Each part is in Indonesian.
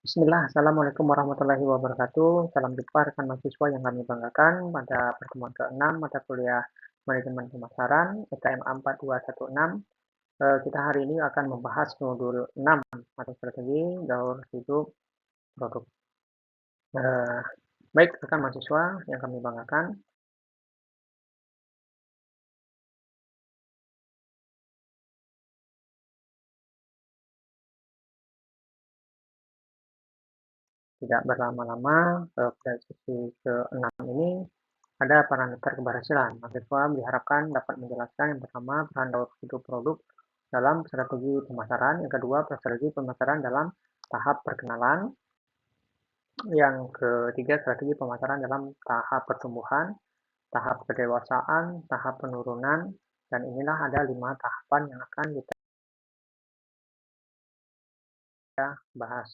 Bismillah, Assalamualaikum warahmatullahi wabarakatuh. Salam jumpa rekan mahasiswa yang kami banggakan pada pertemuan ke-6 mata kuliah Manajemen Pemasaran SKMA 4216. Kita hari ini akan membahas modul 6 atau strategi daur hidup produk. Eh, Baik rekan mahasiswa yang kami banggakan, tidak berlama-lama, pada sesi ke-6 ini ada parameter keberhasilan. Mahasiswa diharapkan dapat menjelaskan yang pertama peran daur hidup produk dalam strategi pemasaran, yang kedua strategi pemasaran dalam tahap perkenalan, yang ketiga strategi pemasaran dalam tahap pertumbuhan, tahap kedewasaan, tahap penurunan, dan inilah ada 5 tahapan yang akan kita bahas.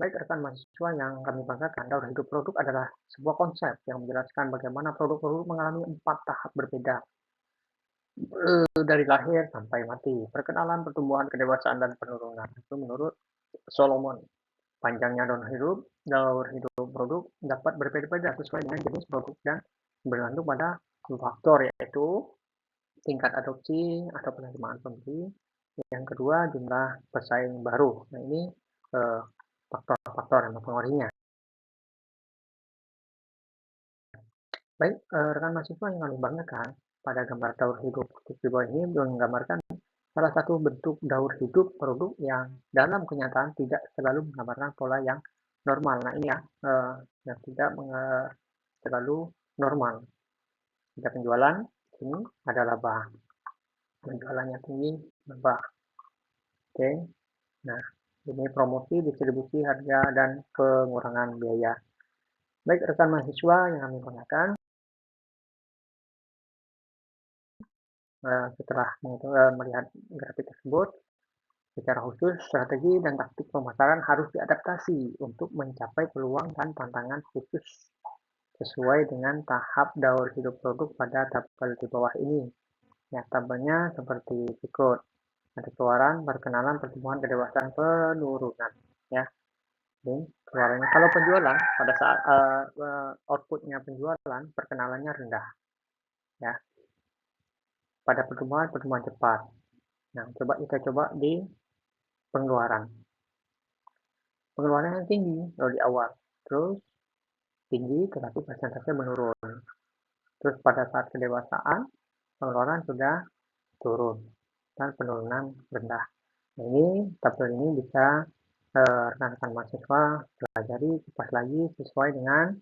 Baik rekan mahasiswa yang kami banggakan, daur hidup produk adalah sebuah konsep yang menjelaskan bagaimana produk-produk mengalami 4 tahap berbeda dari lahir sampai mati. Perkenalan, pertumbuhan, kedewasaan, dan penurunan. Itu menurut Solomon. Panjangnya daur hidup produk dapat berbeda-beda sesuai dengan jenis produk dan bergantung pada faktor, yaitu tingkat adopsi atau penerimaan pembeli. Yang kedua, jumlah pesaing baru. Nah, ini faktor-faktor yang mempengaruhinya. Baik, rekan mahasiswa yang kami banggakan, pada gambar daur hidup di bawah ini menggambarkan salah satu bentuk daur hidup produk yang dalam kenyataan tidak selalu menggambarkan pola yang normal. Nah, ini ya, yang tidak selalu normal. Jika penjualan, ini ada laba. Penjualannya tinggi, laba. Oke, nah ini promosi, distribusi, harga, dan pengurangan biaya. Baik rekan mahasiswa yang kami banggakan, setelah melihat grafik tersebut, secara khusus strategi dan taktik pemasaran harus diadaptasi untuk mencapai peluang dan tantangan khusus sesuai dengan tahap daur hidup produk pada tabel di bawah ini. Ya, tabelnya seperti berikut. Ada keluaran, perkenalan, pertumbuhan, kedewasaan, penurunan. Ya, ini keluarannya. Kalau penjualan pada saat outputnya penjualan, perkenalannya rendah. Ya, pada pertumbuhan cepat. Nah, kita coba di pengeluaran. Pengeluarannya tinggi kalau di awal, terus tinggi tetapi persentase menurun. Terus pada saat kedewasaan, pengeluaran sudah turun dan penurunan rendah. Nah, ini tabel ini bisa rekan-rekan mahasiswa pelajari kupas lagi sesuai dengan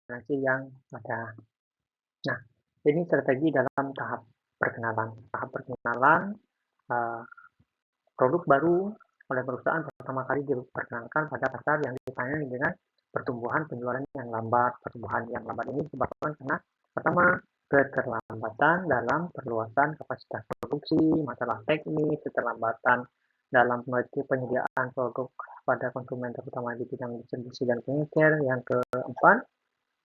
referensi yang ada. Nah, ini strategi dalam tahap perkenalan. Tahap perkenalan uh, produk baru oleh perusahaan pertama kali diperkenalkan pada pasar yang ditangani dengan pertumbuhan penjualan yang lambat. Pertumbuhan yang lambat ini disebabkan karena pertama keterlambatan dalam perluasan kapasitas produksi, masalah teknis, keterlambatan dalam penyediaan produk pada konsumen terutama di bidang distribusi dan pengecer. Yang keempat,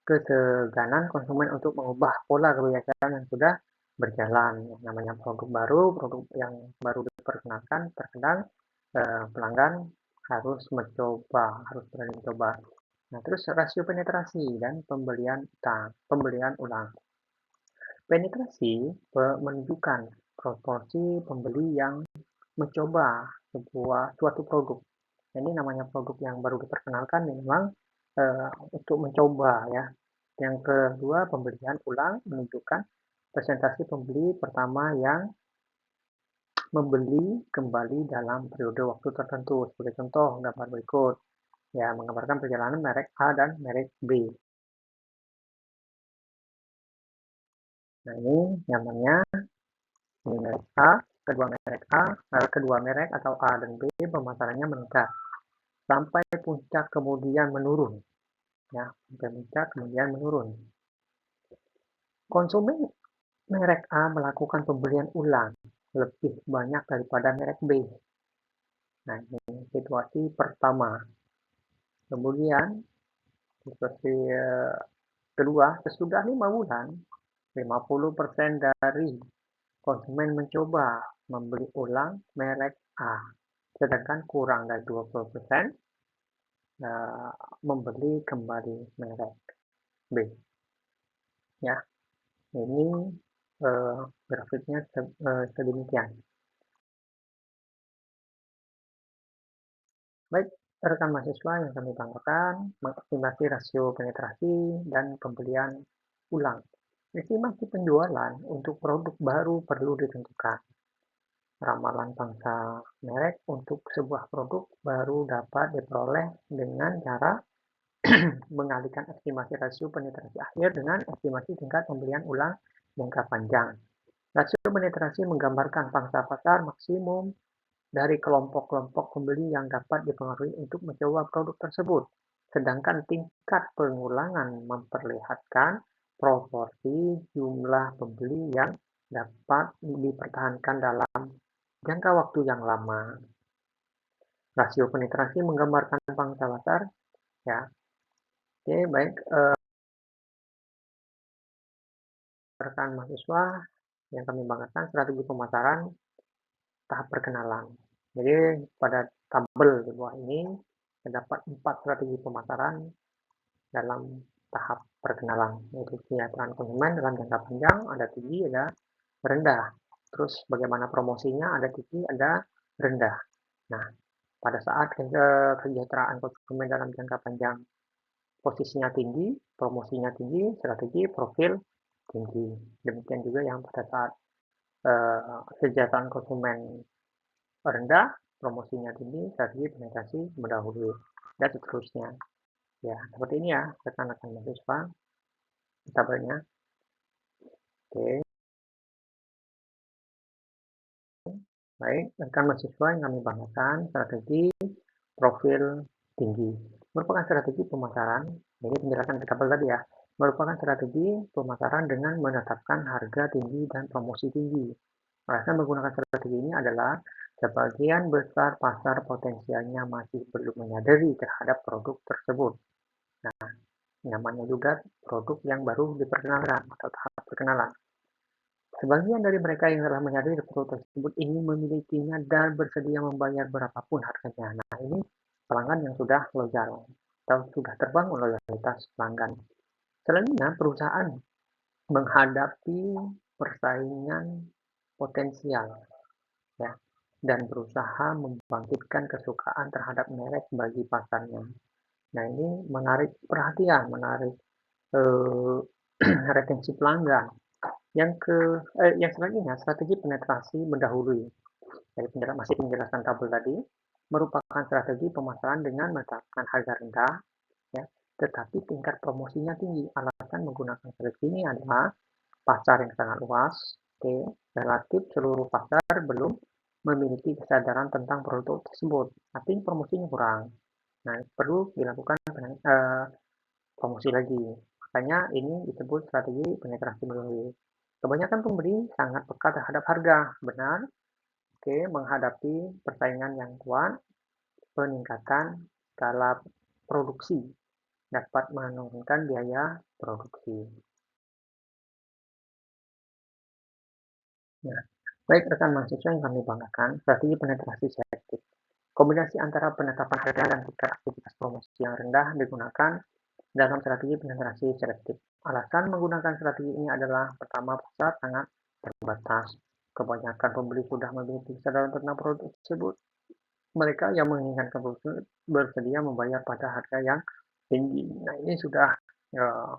keseganan konsumen untuk mengubah pola kebiasaan yang sudah berjalan. Yang namanya produk yang baru diperkenalkan, terkadang pelanggan harus mencoba, harus berani mencoba. Nah, terus rasio penetrasi dan pembelian ulang. Penetrasi menunjukkan proporsi pembeli yang mencoba suatu produk. Ini namanya produk yang baru diperkenalkan memang untuk mencoba ya. Yang kedua, pembelian ulang menunjukkan presentasi pembeli pertama yang membeli kembali dalam periode waktu tertentu. Sebagai contoh, gambar berikut ya menggambarkan perjalanan merek A dan merek B. Nah, ini nyamannya ini merek A, kedua merek atau A dan B pemasarannya meningkat sampai puncak kemudian menurun. Ya, sampai puncak kemudian menurun. Konsumen merek A melakukan pembelian ulang lebih banyak daripada merek B. Nah, ini situasi pertama. Kemudian, situasi kedua, sesudah 5 bulan, 50% dari konsumen mencoba membeli ulang merek A. sedangkan kurang dari 20% membeli kembali merek B. Ya, ini grafiknya sedemikian. Baik, rekan mahasiswa yang kami banggakan, mengestimasi rasio penetrasi dan pembelian ulang. Estimasi penjualan untuk produk baru perlu ditentukan. Ramalan pangsa merek untuk sebuah produk baru dapat diperoleh dengan cara mengalihkan estimasi rasio penetrasi akhir dengan estimasi tingkat pembelian ulang jangka panjang. Rasio penetrasi menggambarkan pangsa pasar maksimum dari kelompok-kelompok pembeli yang dapat dipengaruhi untuk mencoba produk tersebut. Sedangkan tingkat pengulangan memperlihatkan proporsi jumlah pembeli yang dapat dipertahankan dalam jangka waktu yang lama. Rasio penetrasi menggambarkan pangsa pasar, ya. Oke, baik, rekan mahasiswa yang kami banggakan, strategi pemasaran tahap perkenalan. Jadi pada tabel di bawah ini terdapat 4 strategi pemasaran dalam tahap perkenalan, yaitu kesejahteraan konsumen dalam jangka panjang, ada tinggi, ada rendah. Terus bagaimana promosinya, ada tinggi, ada rendah. Nah, pada saat kesejahteraan konsumen dalam jangka panjang posisinya tinggi, promosinya tinggi, strategi profil tinggi. Demikian juga yang pada saat kesejahteraan konsumen rendah, promosinya tinggi, strategi penetrasi mendahului, dan seterusnya. Ya, seperti ini ya, rekan-rekan mahasiswa, tabelnya. Oke, baik, rekan mahasiswa yang kami banggakan, strategi profil tinggi merupakan strategi pemasaran. Ini penjelasan di tabel tadi ya, merupakan strategi pemasaran dengan menetapkan harga tinggi dan promosi tinggi. Alasan menggunakan strategi ini adalah sebagian besar pasar potensialnya masih belum menyadari terhadap produk tersebut. Nah, namanya juga produk yang baru diperkenalkan atau tahap perkenalan. Sebagian dari mereka yang telah menyadari produk tersebut ingin memilikinya dan bersedia membayar berapapun harganya. Nah, ini pelanggan yang sudah loyal atau sudah terbangun loyalitas pelanggan. Selanjutnya, perusahaan menghadapi persaingan potensial, ya, dan berusaha membangkitkan kesukaan terhadap merek bagi pasarnya. Nah, ini menarik perhatian, menarik retensi pelanggan. Yang selanjutnya, strategi penetrasi mendahului. Dari masih penjelasan tabel tadi, merupakan strategi pemasaran dengan menetapkan harga rendah, ya, tetapi tingkat promosinya tinggi. Alasan menggunakan strategi ini adalah pasar yang sangat luas, relatif seluruh pasar belum memiliki kesadaran tentang produk tersebut, tapi promosinya kurang. Nah, perlu dilakukan promosi lagi. Makanya ini disebut strategi penetrasi melalui. Kebanyakan pembeli sangat peka terhadap harga, benar. Oke, menghadapi persaingan yang kuat, peningkatan skala produksi dapat menurunkan biaya produksi. Nah, baik rekan mahasiswa yang kami banggakan, strategi penetrasi selektif. Kombinasi antara penetapan harga dan tingkat aktivitas promosi yang rendah digunakan dalam strategi penetrasi selektif. Alasan menggunakan strategi ini adalah pertama, pasar sangat terbatas. Kebanyakan pembeli sudah memiliki kesadaran tentang produk tersebut. Mereka yang menginginkan produk bersedia membayar pada harga yang tinggi. Nah, ini sudah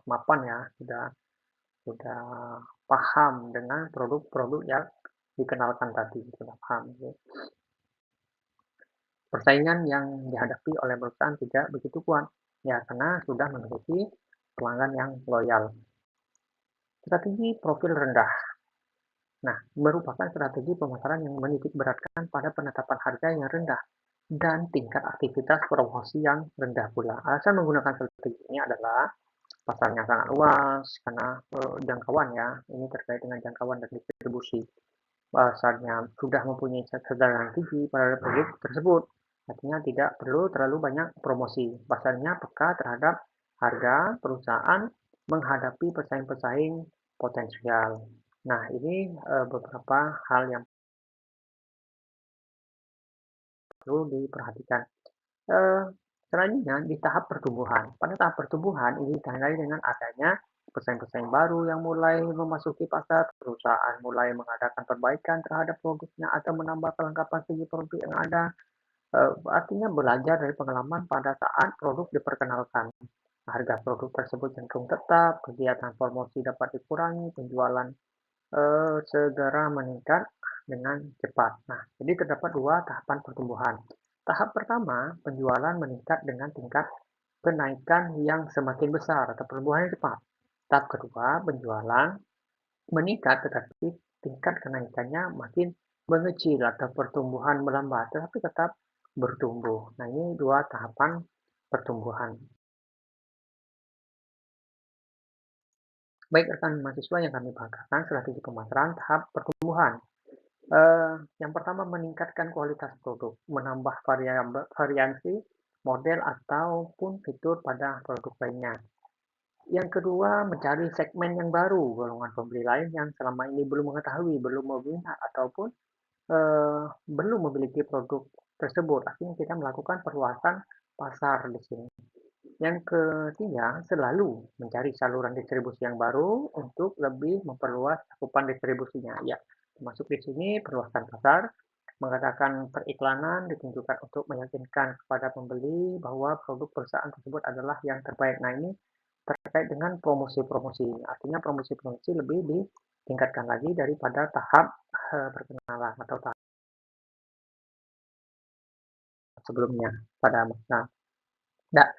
mapan ya, sudah paham dengan produk-produk yang dikenalkan tadi, sudah paham. Persaingan yang dihadapi oleh perusahaan tidak begitu kuat, ya karena sudah memiliki pelanggan yang loyal. Strategi profil rendah. Nah, merupakan strategi pemasaran yang menitik beratkan pada penetapan harga yang rendah dan tingkat aktivitas promosi yang rendah pula. Alasan menggunakan strategi ini adalah pasarnya sangat luas karena jangkauan ya, ini terkait dengan jangkauan dan distribusi. Pasarnya sudah mempunyai kesadaran tinggi pada produk tersebut, artinya tidak perlu terlalu banyak promosi. Pasarnya peka terhadap harga perusahaan menghadapi pesaing-pesaing potensial. Nah, ini beberapa hal yang perlu diperhatikan. Selanjutnya di tahap pertumbuhan. Pada tahap pertumbuhan ini ditandai dengan adanya pesaing-pesaing baru yang mulai memasuki pasar, perusahaan mulai mengadakan perbaikan terhadap produknya atau menambah kelengkapan segi produk yang ada. Artinya belajar dari pengalaman pada saat produk diperkenalkan. Harga produk tersebut cenderung tetap, kegiatan promosi dapat dikurangi, penjualan segera meningkat dengan cepat. Nah, jadi terdapat dua tahapan pertumbuhan. Tahap pertama, penjualan meningkat dengan tingkat kenaikan yang semakin besar atau pertumbuhan yang cepat. Tahap kedua, penjualan meningkat tetapi tingkat kenaikannya makin mengecil atau pertumbuhan melambat, tetapi tetap bertumbuh. Nah, ini dua tahapan pertumbuhan. Baik rekan mahasiswa yang kami banggakan, strategi pemasaran tahap pertumbuhan. Yang pertama meningkatkan kualitas produk, menambah variasi model ataupun fitur pada produk lainnya. Yang kedua, mencari segmen yang baru, golongan pembeli lain yang selama ini belum mengetahui, belum meminat ataupun belum memiliki produk tersebut. Artinya kita melakukan perluasan pasar di sini. Yang ketiga, selalu mencari saluran distribusi yang baru untuk lebih memperluas cakupan distribusinya. Ya, termasuk di sini perluasan pasar, mengadakan periklanan ditunjukkan untuk meyakinkan kepada pembeli bahwa produk perusahaan tersebut adalah yang terbaik. Nah, ini terkait dengan promosi-promosi. Artinya promosi-promosi lebih ditingkatkan lagi daripada tahap perkenalan atau tahap sebelumnya pada masa. Nah,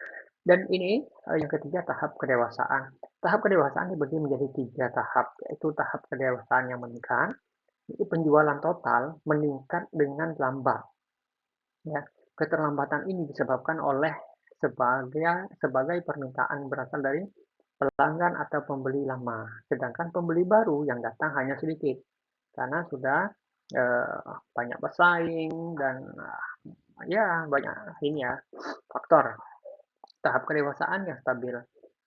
dan ini yang ketiga tahap kedewasaan. Tahap kedewasaan dibagi menjadi tiga tahap, yaitu tahap kedewasaan yang meningkat, itu penjualan total meningkat dengan lambat. Ya, keterlambatan ini disebabkan oleh sebagai permintaan berasal dari pelanggan atau pembeli lama, sedangkan pembeli baru yang datang hanya sedikit karena sudah banyak bersaing dan ya banyak ini ya faktor. Tahap kedewasaan yang stabil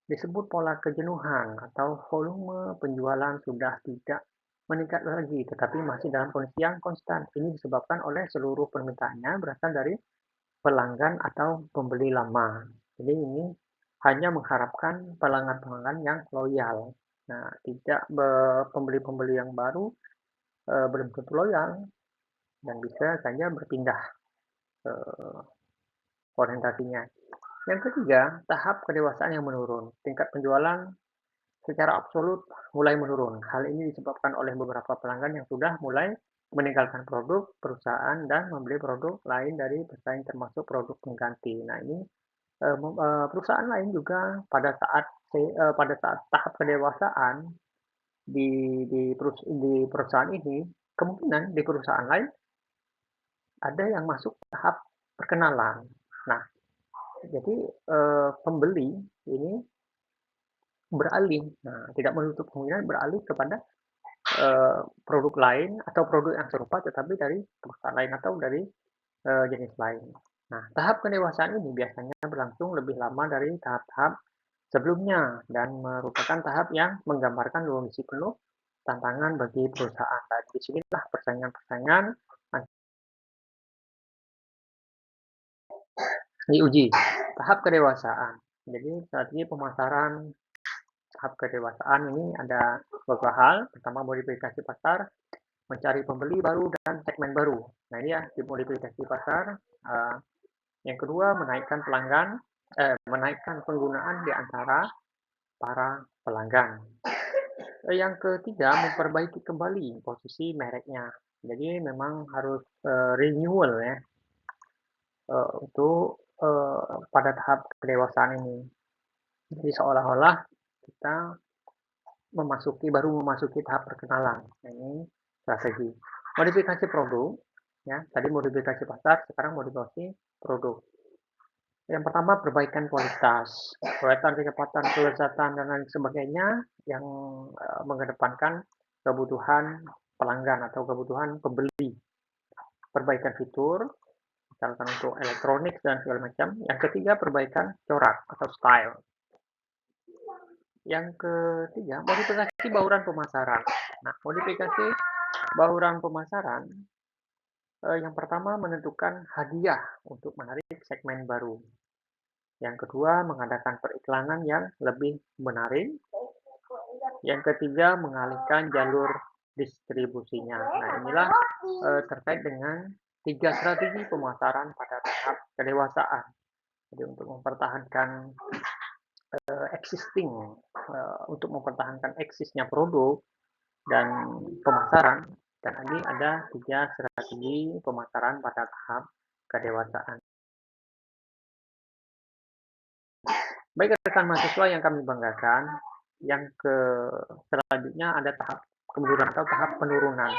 disebut pola kejenuhan atau volume penjualan sudah tidak meningkat lagi, tetapi masih dalam kondisi yang konstan. Ini disebabkan oleh seluruh permintaannya berasal dari pelanggan atau pembeli lama. Jadi ini hanya mengharapkan pelanggan-pelanggan yang loyal. Nah, tidak pembeli-pembeli yang baru belum tentu loyal dan bisa saja berpindah eh, orientasinya. Yang ketiga, tahap kedewasaan yang menurun. Tingkat penjualan secara absolut mulai menurun. Hal ini disebabkan oleh beberapa pelanggan yang sudah mulai meninggalkan produk perusahaan dan membeli produk lain dari pesaing termasuk produk pengganti. Nah, ini perusahaan lain juga pada saat tahap kedewasaan di perusahaan ini, kemungkinan di perusahaan lain ada yang masuk tahap perkenalan. Nah, jadi pembeli ini beralih, nah tidak menutup kemungkinan beralih kepada produk lain atau produk yang serupa tetapi dari perusahaan lain atau dari jenis lain. Nah, tahap kedewasaan ini biasanya berlangsung lebih lama dari tahap-tahap sebelumnya dan merupakan tahap yang menggambarkan kondisi penuh tantangan bagi perusahaan. Dan disinilah persaingan-persaingan diuji. Tahap kedewasaan. Jadi strategi pemasaran tahap kedewasaan ini ada beberapa hal. Pertama, modifikasi pasar, mencari pembeli baru dan segmen baru. Nah, ini ya di modifikasi pasar. Yang kedua, menaikkan penggunaan di antara para pelanggan. Yang ketiga, memperbaiki kembali posisi mereknya. Jadi memang harus renewal ya untuk pada tahap kedewasaan ini. Jadi seolah-olah kita baru memasuki tahap perkenalan. Nah, ini strategi. Modifikasi produk, ya tadi modifikasi pasar, sekarang modifikasi produk. Yang pertama perbaikan kualitas, kualitas, kecepatan, kelezatan dan lain sebagainya yang mengedepankan kebutuhan pelanggan atau kebutuhan pembeli. Perbaikan fitur, misalkan untuk elektronik dan segala macam. Yang ketiga perbaikan corak atau style. Yang ketiga modifikasi bauran pemasaran. Nah, modifikasi bauran pemasaran Yang pertama menentukan hadiah untuk menarik segmen baru. Yang kedua mengadakan periklanan yang lebih menarik. Yang ketiga mengalihkan jalur distribusinya. Nah inilah terkait dengan 3 strategi pemasaran pada tahap kedewasaan. Jadi untuk mempertahankan untuk mempertahankan eksisnya produk dan pemasaran, dan ini ada 3 strategi pemasaran pada tahap kedewasaan. Baik rekan mahasiswa yang kami banggakan, yang selanjutnya ada tahap kemudian atau tahap penurunan.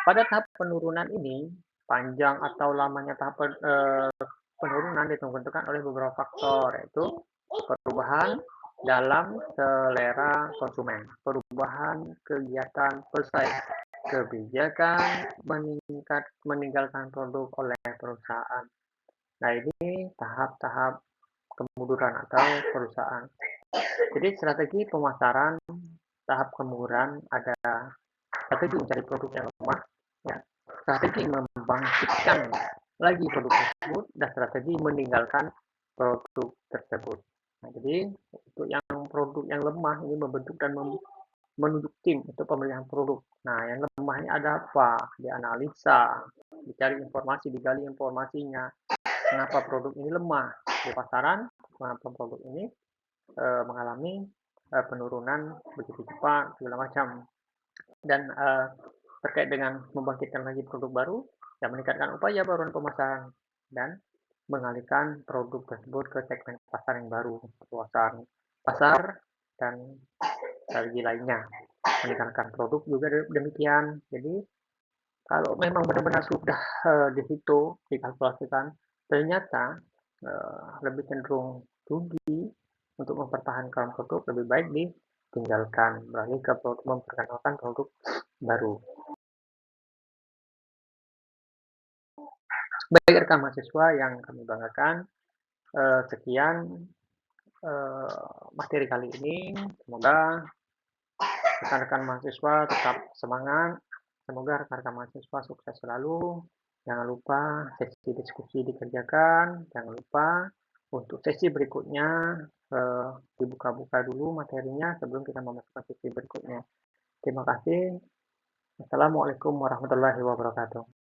Pada tahap penurunan ini, panjang atau lamanya tahap penurunan ditentukan oleh beberapa faktor, yaitu perubahan dalam selera konsumen, perubahan kegiatan pesaing, kebijakan meninggalkan produk oleh perusahaan. Nah, ini tahap-tahap kemunduran atau perusahaan. Jadi strategi pemasaran tahap kemunduran ada strategi mencari produk yang lemah, ya, strategi membangkitkan lagi produk tersebut, dan strategi meninggalkan produk tersebut. Nah, jadi untuk yang produk yang lemah ini membentuk dan menunjuk tim untuk pemilihan produk. Nah, yang lemah ini ada apa? Dianalisa, dicari informasi, digali informasinya. Kenapa produk ini lemah di pasaran? Kenapa produk ini mengalami penurunan begitu cepat, segala macam. Dan terkait dengan membangkitkan lagi produk baru, yang meningkatkan upaya baruan pemasaran dan mengalihkan produk tersebut ke segmen pasar yang baru, luasan pasar dan strategi lainnya. Meningkatkan produk juga demikian. Jadi kalau memang benar-benar sudah di situ dikalkulasikan, ternyata lebih cenderung rugi untuk mempertahankan produk, lebih baik ditinggalkan, beralih ke memperkenalkan produk baru. Baik rekan mahasiswa yang kami banggakan, sekian materi kali ini. Semoga rekan-rekan mahasiswa tetap semangat. Semoga rekan-rekan mahasiswa sukses selalu. Jangan lupa sesi diskusi dikerjakan. Jangan lupa untuk sesi berikutnya dibuka-buka dulu materinya sebelum kita memasukkan sesi berikutnya. Terima kasih. Assalamualaikum warahmatullahi wabarakatuh.